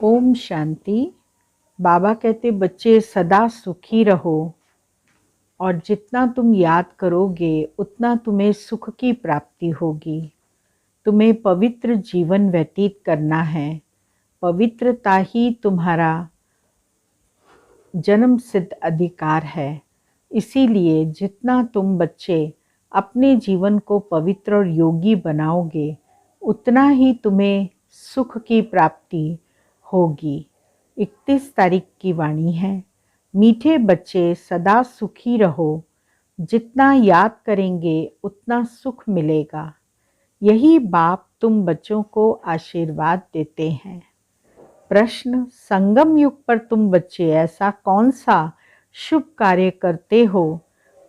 ओम शांति। बाबा कहते बच्चे सदा सुखी रहो और जितना तुम याद करोगे उतना तुम्हें सुख की प्राप्ति होगी। तुम्हें पवित्र जीवन व्यतीत करना है। पवित्रता ही तुम्हारा जन्म सिद्ध अधिकार है। इसीलिए जितना तुम बच्चे अपने जीवन को पवित्र और योगी बनाओगे उतना ही तुम्हें सुख की प्राप्ति होगी। 31 तारीख की वाणी है। मीठे बच्चे सदा सुखी रहो, जितना याद करेंगे उतना सुख मिलेगा। यही बाप तुम बच्चों को आशीर्वाद देते हैं। प्रश्न, संगम युग पर तुम बच्चे ऐसा कौन सा शुभ कार्य करते हो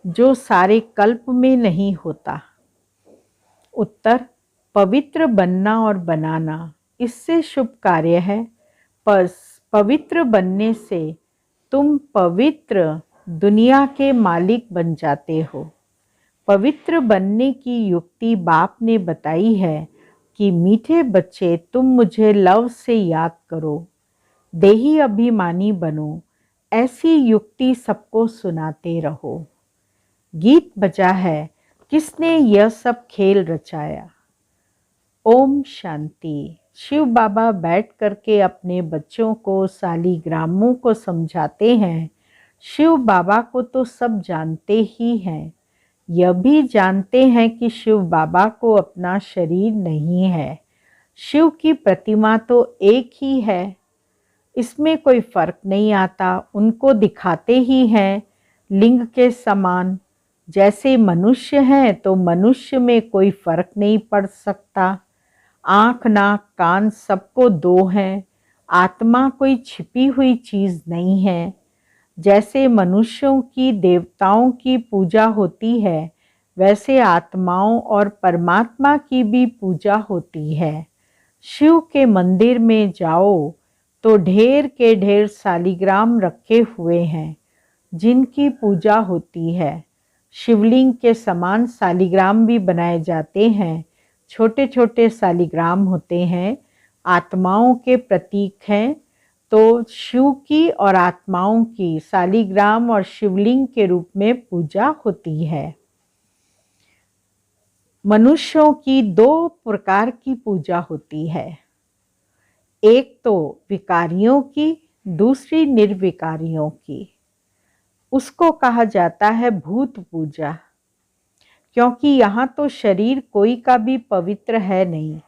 जो सारे कल्प में नहीं होता? उत्तर, पवित्र बनना और बनाना इससे शुभ कार्य है। पर पवित्र बनने से तुम पवित्र दुनिया के मालिक बन जाते हो। पवित्र बनने की युक्ति बाप ने बताई है कि मीठे बच्चे तुम मुझे लव से याद करो, देही अभिमानी बनो। ऐसी युक्ति सबको सुनाते रहो। गीत बजा है, किसने यह सब खेल रचाया? ओम शांति। शिव बाबा बैठ करके अपने बच्चों को सालिग्रामों को समझाते हैं। शिव बाबा को तो सब जानते ही हैं। यह भी जानते हैं कि शिव बाबा को अपना शरीर नहीं है। शिव की प्रतिमा तो एक ही है, इसमें कोई फर्क नहीं आता। उनको दिखाते ही हैं लिंग के समान। जैसे मनुष्य हैं तो मनुष्य में कोई फर्क नहीं पड़ सकता। आँख, नाक, कान सबको दो हैं। आत्मा कोई छिपी हुई चीज़ नहीं है। जैसे मनुष्यों की देवताओं की पूजा होती है वैसे आत्माओं और परमात्मा की भी पूजा होती है। शिव के मंदिर में जाओ तो ढेर के ढेर सालिग्राम रखे हुए हैं जिनकी पूजा होती है। शिवलिंग के समान सालिग्राम भी बनाए जाते हैं। छोटे छोटे सालिग्राम होते हैं, आत्माओं के प्रतीक हैं। तो शिव की और आत्माओं की सालिग्राम और शिवलिंग के रूप में पूजा होती है। मनुष्यों की दो प्रकार की पूजा होती है, एक तो विकारियों की, दूसरी निर्विकारियों की। उसको कहा जाता है भूत पूजा, क्योंकि यहाँ तो शरीर कोई का भी पवित्र है नहीं।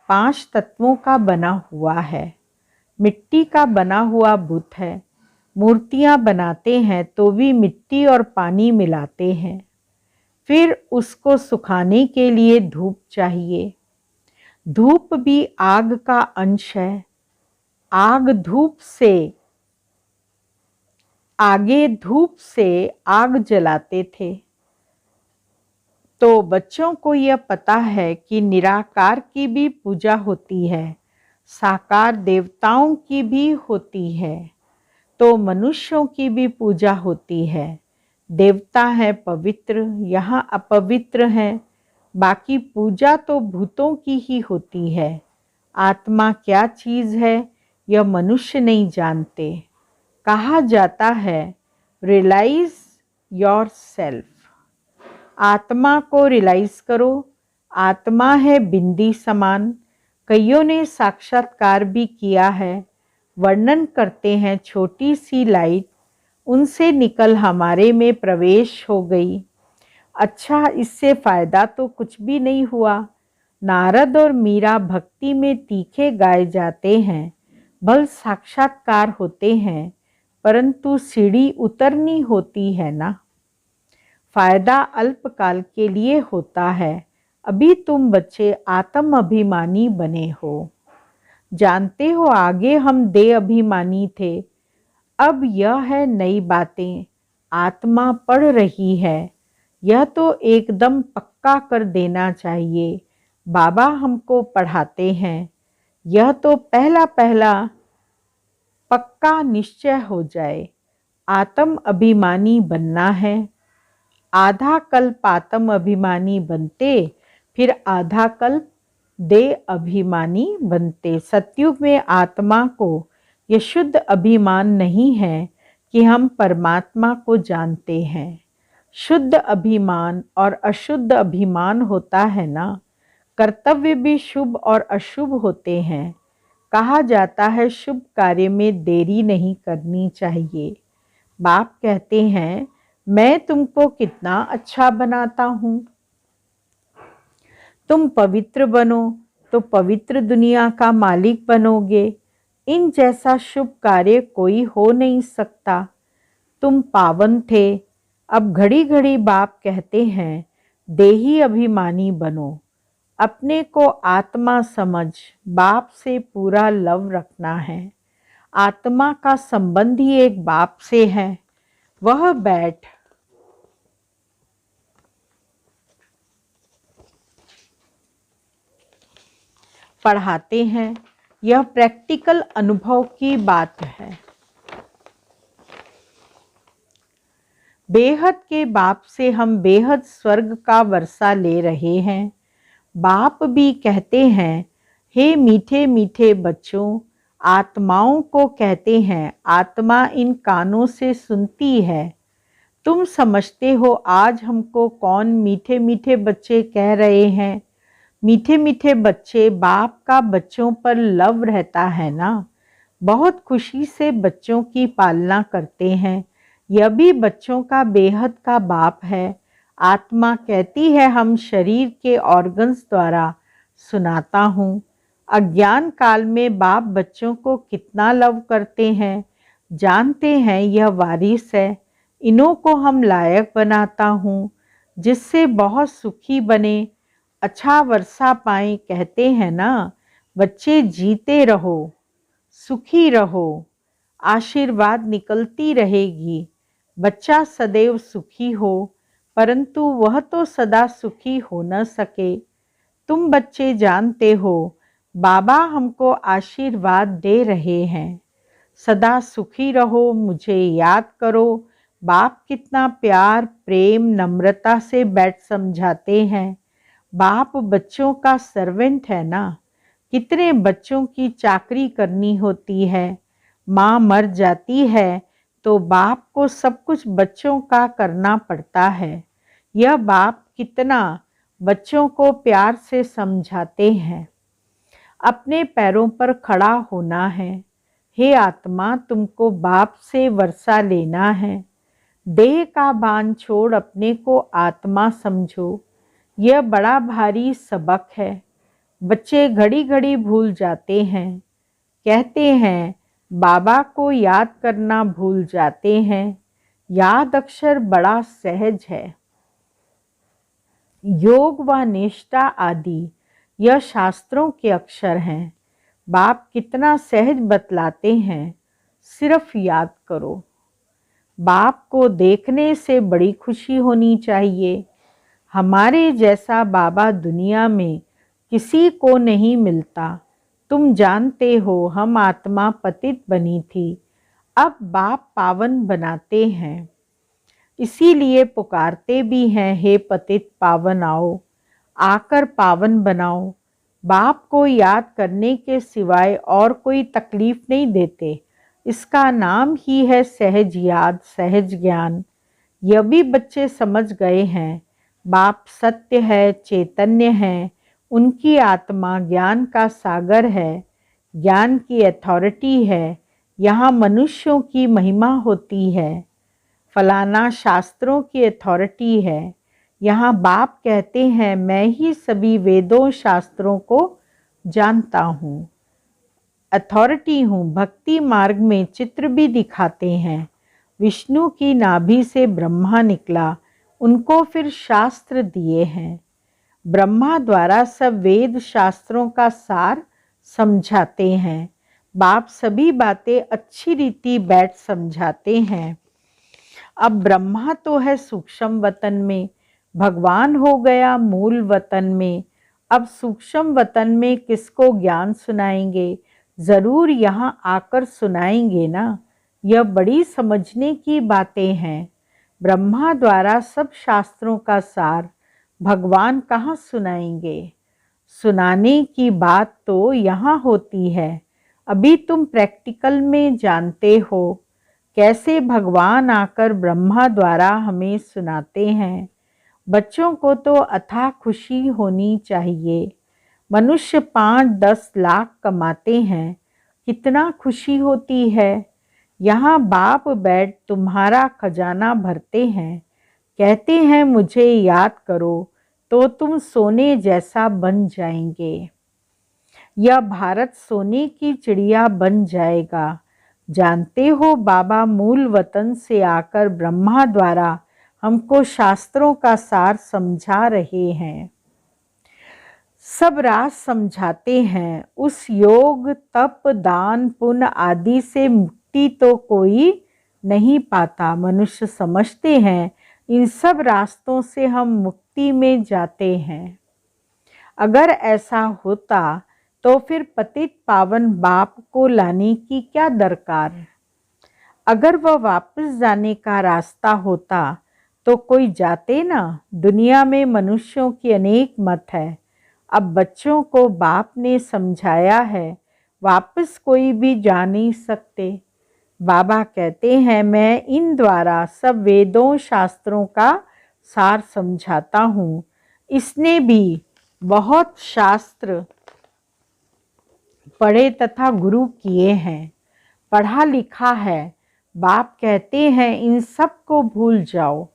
5 तत्वों का बना हुआ है। मिट्टी का बना हुआ बुत है। मूर्तियाँ बनाते हैं तो भी मिट्टी और पानी मिलाते हैं। फिर उसको सुखाने के लिए धूप चाहिए। धूप भी आग का अंश है। आग धूप से आग जलाते थे। तो बच्चों को यह पता है कि निराकार की भी पूजा होती है, साकार देवताओं की भी होती है, तो मनुष्यों की भी पूजा होती है। देवता है पवित्र, यहाँ अपवित्र हैं। बाकी पूजा तो भूतों की ही होती है। आत्मा क्या चीज़ है यह मनुष्य नहीं जानते। कहा जाता है रियलाइज योर सेल्फ। आत्मा को रियलाइज करो। आत्मा है बिंदी समान। कईयों ने साक्षात्कार भी किया है। वर्णन करते हैं छोटी सी लाइट उनसे निकल हमारे में प्रवेश हो गई। अच्छा, इससे फायदा तो कुछ भी नहीं हुआ। नारद और मीरा भक्ति में तीखे गाए जाते हैं, बल साक्षात्कार होते हैं, परंतु सीढ़ी उतरनी होती है ना। फायदा अल्पकाल के लिए होता है। अभी तुम बच्चे आत्म अभिमानी बने हो। जानते हो आगे हम देह अभिमानी थे। अब यह है नई बातें आत्मा पढ़ रही है। यह तो एकदम पक्का कर देना चाहिए। बाबा हमको पढ़ाते हैं, यह तो पहला पहला पक्का निश्चय हो जाए। आत्म अभिमानी बनना है। आधा कल्प आत्म अभिमानी बनते, फिर आधा कल्प देह अभिमानी बनते। सतयुग में आत्मा को यह शुद्ध अभिमान नहीं है कि हम परमात्मा को जानते हैं। शुद्ध अभिमान और अशुद्ध अभिमान होता है ना। कर्तव्य भी शुभ और अशुभ होते हैं। कहा जाता है शुभ कार्य में देरी नहीं करनी चाहिए। बाप कहते हैं मैं तुमको कितना अच्छा बनाता हूँ। तुम पवित्र बनो तो पवित्र दुनिया का मालिक बनोगे। इन जैसा शुभ कार्य कोई हो नहीं सकता। तुम पावन थे, अब घड़ी घड़ी बाप कहते हैं देही अभिमानी बनो। अपने को आत्मा समझ बाप से पूरा लव रखना है। आत्मा का संबंध ही एक बाप से है। वह बैठ पढ़ाते हैं। यह प्रैक्टिकल अनुभव की बात है। बेहद के बाप से हम बेहद स्वर्ग का वर्षा ले रहे हैं। बाप भी कहते हैं हे मीठे मीठे बच्चों, आत्माओं को कहते हैं आत्मा इन कानों से सुनती है। तुम समझते हो आज हमको कौन मीठे मीठे बच्चे कह रहे हैं। मीठे मीठे बच्चे बाप का बच्चों पर लव रहता है ना। बहुत खुशी से बच्चों की पालना करते हैं। यह भी बच्चों का बेहद का बाप है। आत्मा कहती है हम शरीर के ऑर्गन्स द्वारा सुनाता हूँ। अज्ञान काल में बाप बच्चों को कितना लव करते हैं। जानते हैं यह वारिस है, इन्हों को हम लायक बनाता हूँ जिससे बहुत सुखी बने, अच्छा वर्षा पाएं। कहते हैं ना बच्चे जीते रहो, सुखी रहो, आशीर्वाद निकलती रहेगी। बच्चा सदैव सुखी हो, परंतु वह तो सदा सुखी हो न सके। तुम बच्चे जानते हो बाबा हमको आशीर्वाद दे रहे हैं, सदा सुखी रहो, मुझे याद करो। बाप कितना प्यार प्रेम नम्रता से बैठ समझाते हैं। बाप बच्चों का सर्वेंट है ना। कितने बच्चों की चाकरी करनी होती है। माँ मर जाती है तो बाप को सब कुछ बच्चों का करना पड़ता है। यह बाप कितना बच्चों को प्यार से समझाते हैं। अपने पैरों पर खड़ा होना है। हे आत्मा, तुमको बाप से वर्षा लेना है। देह का बांध छोड़ अपने को आत्मा समझो। यह बड़ा भारी सबक है। बच्चे घड़ी घड़ी भूल जाते हैं। कहते हैं बाबा को याद करना भूल जाते हैं। याद अक्षर बड़ा सहज है। योग व निष्ठा आदि यह शास्त्रों के अक्षर हैं। बाप कितना सहज बतलाते हैं, सिर्फ याद करो। बाप को देखने से बड़ी खुशी होनी चाहिए। हमारे जैसा बाबा दुनिया में किसी को नहीं मिलता। तुम जानते हो हम आत्मा पतित बनी थी, अब बाप पावन बनाते हैं। इसीलिए पुकारते भी हैं हे पतित पावन आओ, आकर पावन बनाओ। बाप को याद करने के सिवाय और कोई तकलीफ नहीं देते। इसका नाम ही है सहज याद सहज ज्ञान। यह भी बच्चे समझ गए हैं। बाप सत्य है, चैतन्य है, उनकी आत्मा ज्ञान का सागर है, ज्ञान की अथॉरिटी है। यहाँ मनुष्यों की महिमा होती है। फलाना शास्त्रों की अथॉरिटी है। यहाँ बाप कहते हैं मैं ही सभी वेदों शास्त्रों को जानता हूँ, अथॉरिटी हूँ। भक्ति मार्ग में चित्र भी दिखाते हैं। विष्णु की नाभि से ब्रह्मा निकला, उनको फिर शास्त्र दिए हैं। ब्रह्मा द्वारा सब वेद शास्त्रों का सार समझाते हैं। बाप सभी बातें अच्छी रीति बैठ समझाते हैं। अब ब्रह्मा तो है सूक्ष्म वतन में, भगवान हो गया मूल वतन में। अब सूक्ष्म वतन में किसको ज्ञान सुनाएंगे? ज़रूर यहाँ आकर सुनाएंगे ना। यह बड़ी समझने की बातें हैं। ब्रह्मा द्वारा सब शास्त्रों का सार भगवान कहाँ सुनाएंगे? सुनाने की बात तो यहाँ होती है। अभी तुम प्रैक्टिकल में जानते हो कैसे भगवान आकर ब्रह्मा द्वारा हमें सुनाते हैं। बच्चों को तो अथाह खुशी होनी चाहिए। मनुष्य 5-10 लाख कमाते हैं, कितना खुशी होती है। यहाँ बाप बैठ तुम्हारा खजाना भरते हैं, कहते हैं मुझे याद करो तो तुम सोने जैसा बन जाएंगे। यह भारत सोने की चिड़िया बन जाएगा। जानते हो बाबा मूल वतन से आकर ब्रह्मा द्वारा हमको शास्त्रों का सार समझा रहे हैं। सब राज समझाते हैं। उस योग तप दान पुण्य आदि से मुक्ति तो कोई नहीं पाता। मनुष्य समझते हैं इन सब रास्तों से हम मुक्ति में जाते हैं। अगर ऐसा होता तो फिर पतित पावन बाप को लाने की क्या दरकार। अगर वह वापस जाने का रास्ता होता तो कोई जाते ना। दुनिया में मनुष्यों की अनेक मत है। अब बच्चों को बाप ने समझाया है, वापस कोई भी जा नहीं सकते। बाबा कहते हैं मैं इन द्वारा सब वेदों शास्त्रों का सार समझाता हूँ। इसने भी बहुत शास्त्र पढ़े तथा गुरु किए हैं, पढ़ा लिखा है। बाप कहते हैं इन सब को भूल जाओ।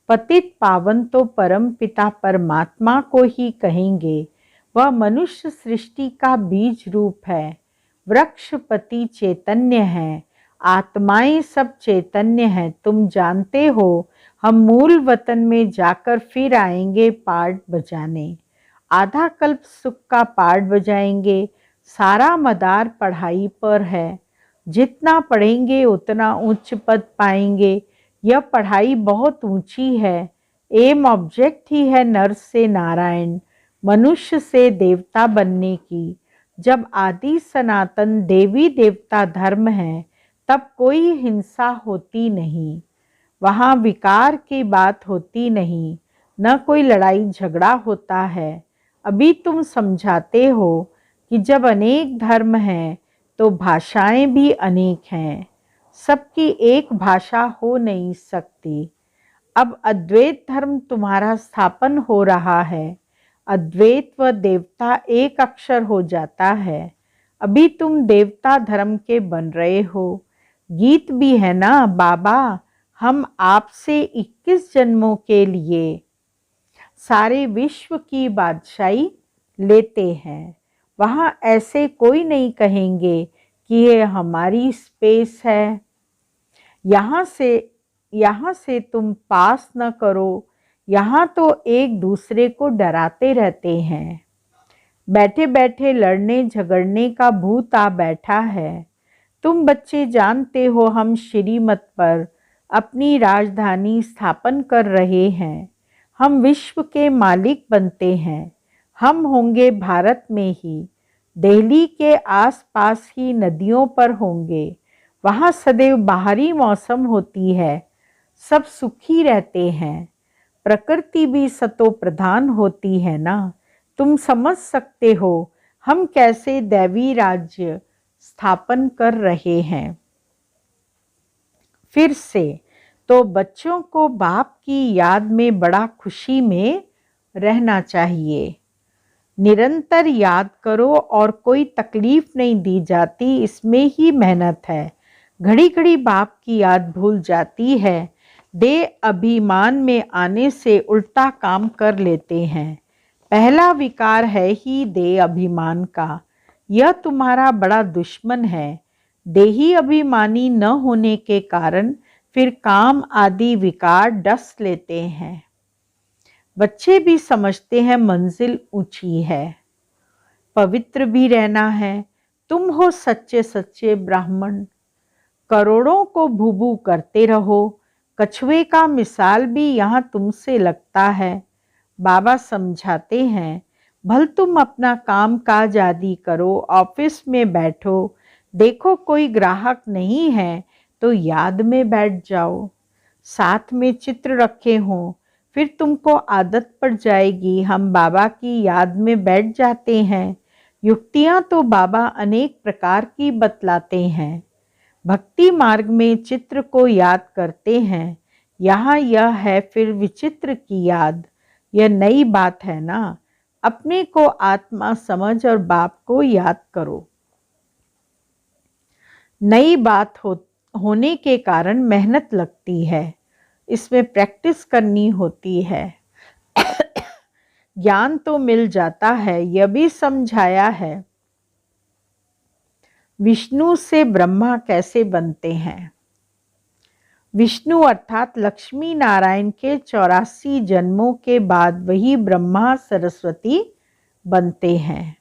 पतित पावन तो परम पिता परमात्मा को ही कहेंगे। वह मनुष्य सृष्टि का बीज रूप है। वृक्षपति चैतन्य है, आत्माएं सब चैतन्य हैं। तुम जानते हो हम मूल वतन में जाकर फिर आएंगे पार्ट बजाने। आधा कल्प सुख का पार्ट बजाएंगे। सारा मदार पढ़ाई पर है। जितना पढ़ेंगे उतना उच्च पद पाएंगे। यह पढ़ाई बहुत ऊंची है। एम ऑब्जेक्ट ही है नर से नारायण, मनुष्य से देवता बनने की। जब आदि सनातन देवी देवता धर्म है तब कोई हिंसा होती नहीं। वहाँ विकार की बात होती नहीं, न कोई लड़ाई झगड़ा होता है। अभी तुम समझाते हो कि जब अनेक धर्म हैं तो भाषाएं भी अनेक हैं। सबकी एक भाषा हो नहीं सकती। अब अद्वैत धर्म तुम्हारा स्थापन हो रहा है। अद्वैत व देवता एक अक्षर हो जाता है। अभी तुम देवता धर्म के बन रहे हो। गीत भी है ना, बाबा हम आपसे 21 जन्मों के लिए सारे विश्व की बादशाही लेते हैं। वहाँ ऐसे कोई नहीं कहेंगे कि ये हमारी स्पेस है, यहाँ से तुम पास न करो। यहाँ तो एक दूसरे को डराते रहते हैं। बैठे बैठे लड़ने झगड़ने का भूत आ बैठा है। तुम बच्चे जानते हो हम श्रीमत पर अपनी राजधानी स्थापन कर रहे हैं। हम विश्व के मालिक बनते हैं। हम होंगे भारत में ही, दिल्ली के आसपास ही नदियों पर होंगे। वहाँ सदैव बाहरी मौसम होती है, सब सुखी रहते हैं। प्रकृति भी सतो प्रधान होती है ना। तुम समझ सकते हो हम कैसे दैवी राज्य स्थापन कर रहे हैं। फिर से तो बच्चों को बाप की याद में बड़ा खुशी में रहना चाहिए। निरंतर याद करो और कोई तकलीफ नहीं दी जाती, इसमें ही मेहनत है। घड़ी घड़ी बाप की याद भूल जाती है। देह अभिमान में आने से उल्टा काम कर लेते हैं। पहला विकार है ही देह अभिमान का। यह तुम्हारा बड़ा दुश्मन है। देही अभिमानी न होने के कारण फिर काम आदि विकार डस लेते हैं। बच्चे भी समझते हैं मंजिल ऊंची है, पवित्र भी रहना है। तुम हो सच्चे सच्चे ब्राह्मण। करोड़ों को भूभू करते रहो। कछुए का मिसाल भी यहाँ तुमसे लगता है। बाबा समझाते हैं भल तुम अपना काम काज आदि करो, ऑफिस में बैठो, देखो कोई ग्राहक नहीं है तो याद में बैठ जाओ। साथ में चित्र रखे हों, फिर तुमको आदत पड़ जाएगी। हम बाबा की याद में बैठ जाते हैं। युक्तियां तो बाबा अनेक प्रकार की बतलाते हैं। भक्ति मार्ग में चित्र को याद करते हैं। यहाँ यह है फिर विचित्र की याद। यह नई बात है ना। अपने को आत्मा समझ और बाप को याद करो। नई बात होने के कारण मेहनत लगती है। इसमें प्रैक्टिस करनी होती है। ज्ञान तो मिल जाता है, यह भी समझाया है। विष्णु से ब्रह्मा कैसे बनते हैं। विष्णु अर्थात लक्ष्मी नारायण के 84 जन्मों के बाद वही ब्रह्मा सरस्वती बनते हैं।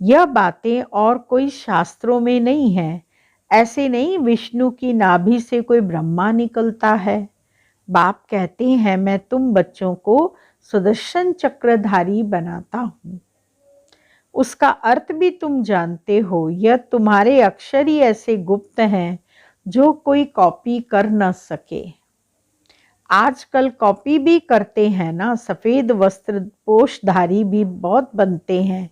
यह बातें और कोई शास्त्रों में नहीं है। ऐसे नहीं विष्णु की नाभि से कोई ब्रह्मा निकलता है। बाप कहते हैं मैं तुम बच्चों को सुदर्शन चक्रधारी बनाता हूँ। उसका अर्थ भी तुम जानते हो। यह तुम्हारे अक्षर ही ऐसे गुप्त हैं जो कोई कॉपी कर न सके। आजकल कॉपी भी करते हैं ना। सफ़ेद वस्त्र पोषधारी भी बहुत बनते हैं,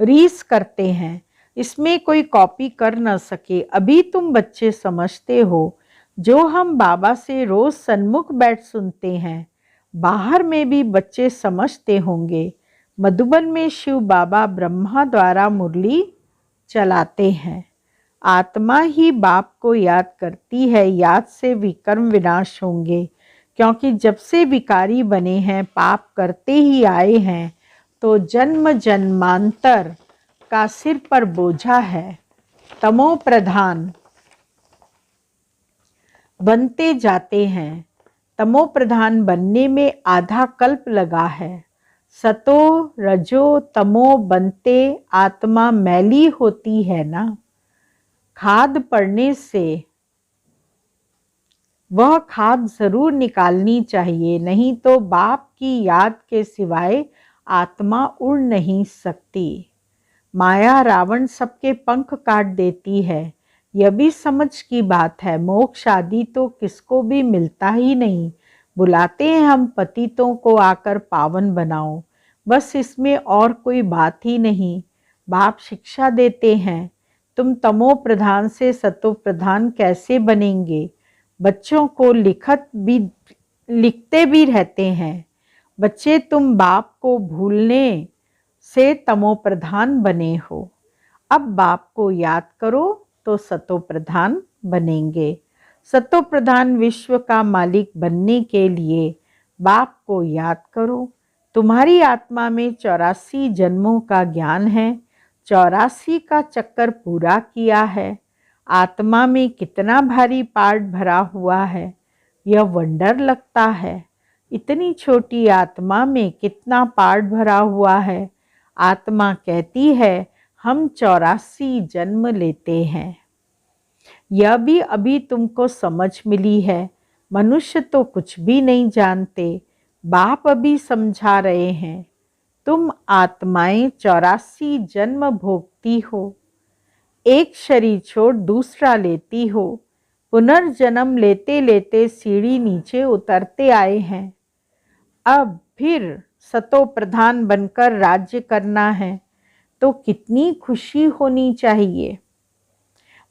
रीस करते हैं। इसमें कोई कॉपी कर न सके। अभी तुम बच्चे समझते हो जो हम बाबा से रोज सन्मुख बैठ सुनते हैं। बाहर में भी बच्चे समझते होंगे। मधुबन में शिव बाबा ब्रह्मा द्वारा मुरली चलाते हैं। आत्मा ही बाप को याद करती है। याद से विकर्म विनाश होंगे, क्योंकि जब से विकारी बने हैं पाप करते ही आए हैं, तो जन्म जन्मांतर का सिर पर बोझा है। तमो प्रधान बनते जाते हैं। तमो प्रधान बनने में आधा कल्प लगा है। सतो रजो तमो बनते आत्मा मैली होती है ना। खाद पड़ने से वह खाद जरूर निकालनी चाहिए, नहीं तो बाप की याद के सिवाय आत्मा उड़ नहीं सकती। माया रावण सबके पंख काट देती है। यह भी समझ की बात है। मोक्ष आदि तो किसको भी मिलता ही नहीं। बुलाते हैं हम पतितों को आकर पावन बनाओ, बस इसमें और कोई बात ही नहीं। बाप शिक्षा देते हैं तुम तमो प्रधान से सतो प्रधान कैसे बनेंगे। बच्चों को लिखते भी रहते हैं। बच्चे तुम बाप को भूलने से तमो प्रधान बने हो। अब बाप को याद करो तो सतो प्रधान बनेंगे। सतो प्रधान विश्व का मालिक बनने के लिए बाप को याद करो। तुम्हारी आत्मा में 84 जन्मों का ज्ञान है। 84 का चक्कर पूरा किया है। आत्मा में कितना भारी पार्ट भरा हुआ है, यह वंडर लगता है। इतनी छोटी आत्मा में कितना पार्ट भरा हुआ है। आत्मा कहती है हम 84 जन्म लेते हैं। यह भी अभी तुमको समझ मिली है। मनुष्य तो कुछ भी नहीं जानते। बाप अभी समझा रहे हैं। तुम आत्माएं 84 जन्म भोगती हो। एक शरीर छोड़ दूसरा लेती हो। पुनर्जन्म लेते लेते सीढ़ी नीचे उतरते आए हैं। अब फिर सतो प्रधान बनकर राज्य करना है, तो कितनी खुशी होनी चाहिए।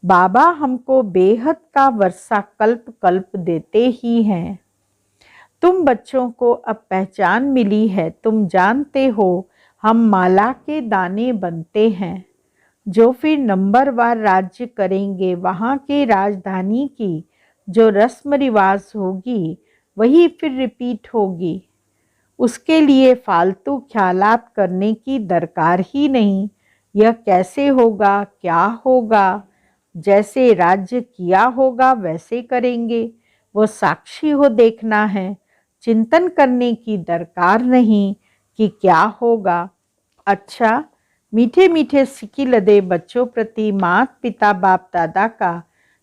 बाबा हमको बेहद का वर्षा कल्प कल्प देते ही हैं। तुम बच्चों को अब पहचान मिली है। तुम जानते हो हम माला के दाने बनते हैं, जो फिर नंबरवार राज्य करेंगे। वहाँ के राजधानी की जो रस्म रिवाज होगी वही फिर रिपीट होगी। उसके लिए फालतू ख्यालात करने की दरकार ही नहीं। यह कैसे होगा, क्या होगा, जैसे राज्य किया होगा वैसे करेंगे। वो साक्षी हो देखना है। चिंतन करने की दरकार नहीं कि क्या होगा। अच्छा, मीठे मीठे सिकी लदे बच्चों प्रति माता पिता बाप दादा का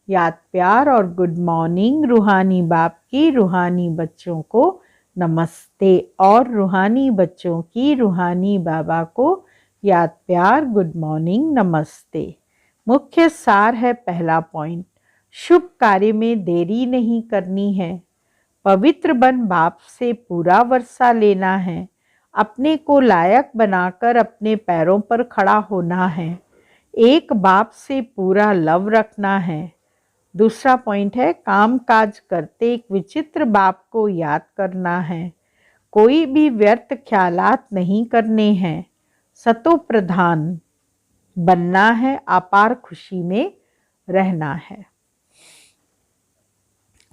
याद प्यार और गुड मॉर्निंग। रूहानी बाप की रूहानी बच्चों को नमस्ते और रूहानी बच्चों की रूहानी बाबा को याद प्यार गुड मॉर्निंग नमस्ते। मुख्य सार है पहला पॉइंट, शुभ कार्य में देरी नहीं करनी है। पवित्र बन बाप से पूरा वर्षा लेना है। अपने को लायक बनाकर अपने पैरों पर खड़ा होना है। एक बाप से पूरा लव रखना है। दूसरा पॉइंट है, काम काज करते एक विचित्र बाप को याद करना है। कोई भी व्यर्थ ख्यालात नहीं करने हैं। सतो प्रधान बनना है, अपार खुशी में रहना है।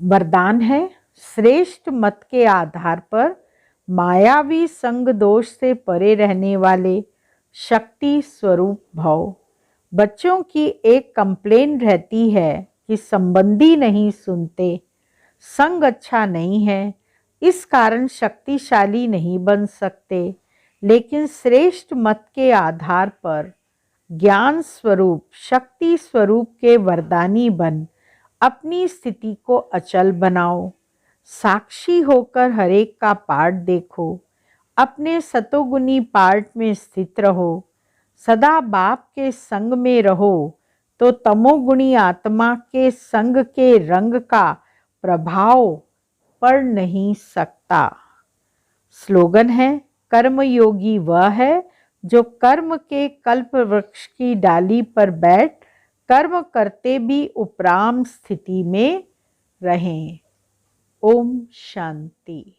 वरदान है, श्रेष्ठ मत के आधार पर मायावी संग दोष से परे रहने वाले शक्ति स्वरूप भव। बच्चों की एक कंप्लेन रहती है कि संबंधी नहीं सुनते, संग अच्छा नहीं है, इस कारण शक्तिशाली नहीं बन सकते। लेकिन श्रेष्ठ मत के आधार पर ज्ञान स्वरूप शक्ति स्वरूप के वरदानी बन अपनी स्थिति को अचल बनाओ। साक्षी होकर हरेक का पार्ट देखो, अपने सतोगुनी पार्ट में स्थित रहो। सदा बाप के संग में रहो तो तमोगुणी आत्मा के संग के रंग का प्रभाव पड़ नहीं सकता। स्लोगन है, कर्मयोगी वह है जो कर्म के कल्प वृक्ष की डाली पर बैठ कर्म करते भी उपराम स्थिति में रहें। ओम शांति।